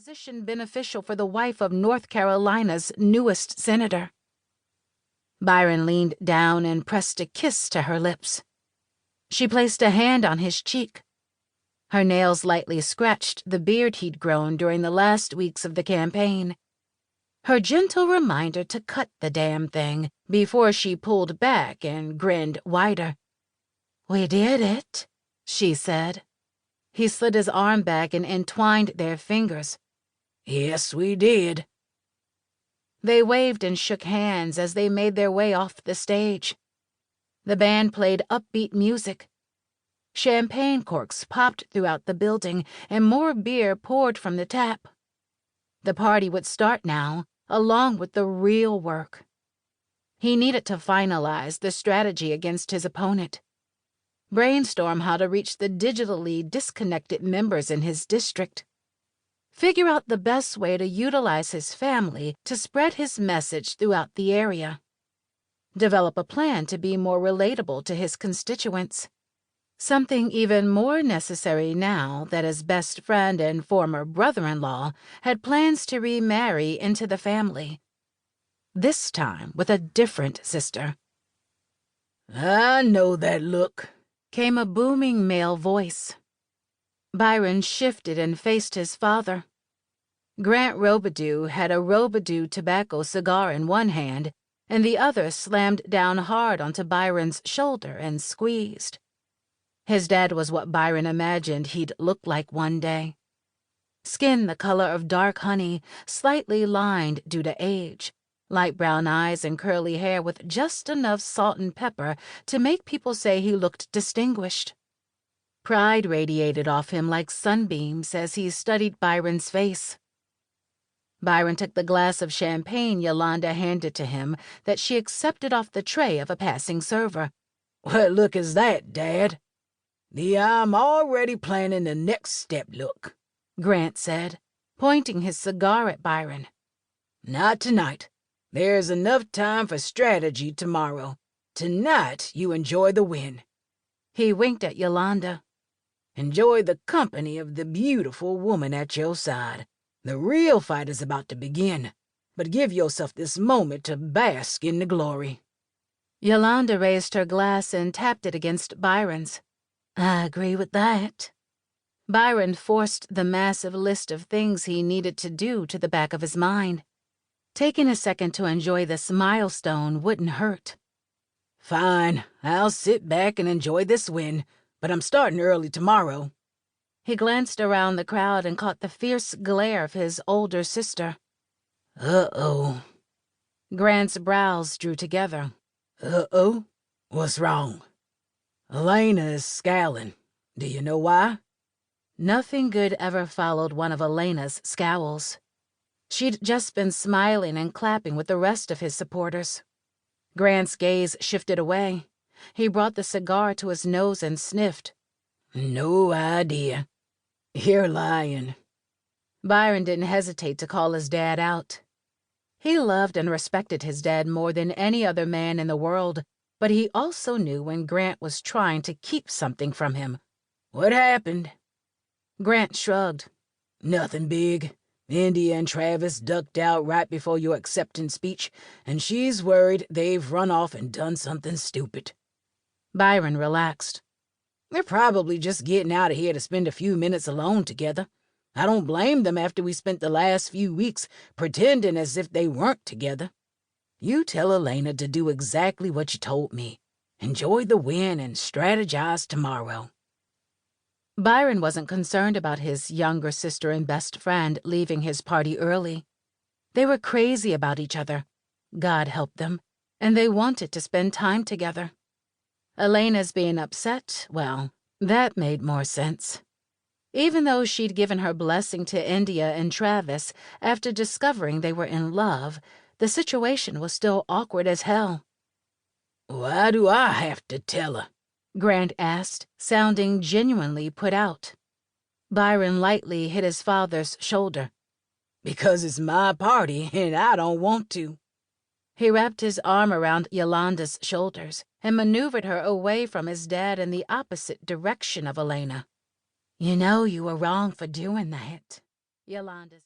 position beneficial for the wife of North Carolina's newest senator. Byron leaned down and pressed a kiss to her lips. She placed a hand on his cheek. Her nails lightly scratched the beard he'd grown during the last weeks of the campaign. Her gentle reminder to cut the damn thing before she pulled back and grinned wider. "We did it," she said. He slid his arm back and entwined their fingers. "Yes, we did." They waved and shook hands as they made their way off the stage. The band played upbeat music. Champagne corks popped throughout the building, and more beer poured from the tap. The party would start now, along with the real work. He needed to finalize the strategy against his opponent. Brainstorm how to reach the digitally disconnected members in his district. Figure out the best way to utilize his family to spread his message throughout the area. Develop a plan to be more relatable to his constituents. Something even more necessary now that his best friend and former brother-in-law had plans to remarry into the family. This time with a different sister. "I know that look," came a booming male voice. Byron shifted and faced his father. Grant Robidoux had a Robidoux tobacco cigar in one hand, and the other slammed down hard onto Byron's shoulder and squeezed. His dad was what Byron imagined he'd look like one day. Skin the color of dark honey, slightly lined due to age, light brown eyes and curly hair with just enough salt and pepper to make people say he looked distinguished. Pride radiated off him like sunbeams as he studied Byron's face. Byron took the glass of champagne Yolanda handed to him that she accepted off the tray of a passing server. "What look is that, Dad?" "The I'm already planning the next step look," Grant said, pointing his cigar at Byron. "Not tonight. There's enough time for strategy tomorrow. Tonight you enjoy the win." He winked at Yolanda. "Enjoy the company of the beautiful woman at your side. The real fight is about to begin, but give yourself this moment to bask in the glory." Yolanda raised her glass and tapped it against Byron's. "I agree with that." Byron forced the massive list of things he needed to do to the back of his mind. Taking a second to enjoy this milestone wouldn't hurt. "Fine, I'll sit back and enjoy this win, but I'm starting early tomorrow." He glanced around the crowd and caught the fierce glare of his older sister. "Uh-oh." Grant's brows drew together. "Uh-oh? What's wrong?" "Elena is scowling. Do you know why?" Nothing good ever followed one of Elena's scowls. She'd just been smiling and clapping with the rest of his supporters. Grant's gaze shifted away. He brought the cigar to his nose and sniffed. "No idea. You're lying." Byron didn't hesitate to call his dad out. He loved and respected his dad more than any other man in the world, but he also knew when Grant was trying to keep something from him. "What happened?" Grant shrugged. "Nothing big. India and Travis ducked out right before your acceptance speech, and she's worried they've run off and done something stupid." Byron relaxed. "They're probably just getting out of here to spend a few minutes alone together. I don't blame them after we spent the last few weeks pretending as if they weren't together. You tell Elena to do exactly what you told me. Enjoy the win and strategize tomorrow." Byron wasn't concerned about his younger sister and best friend leaving his party early. They were crazy about each other, God help them, and they wanted to spend time together. Elena's being upset, well, that made more sense. Even though she'd given her blessing to India and Travis after discovering they were in love, the situation was still awkward as hell. "Why do I have to tell her?" Grant asked, sounding genuinely put out. Byron lightly hit his father's shoulder. "Because it's my party and I don't want to." He wrapped his arm around Yolanda's shoulders and maneuvered her away from his dad in the opposite direction of Elena. "You know you were wrong for doing that," Yolanda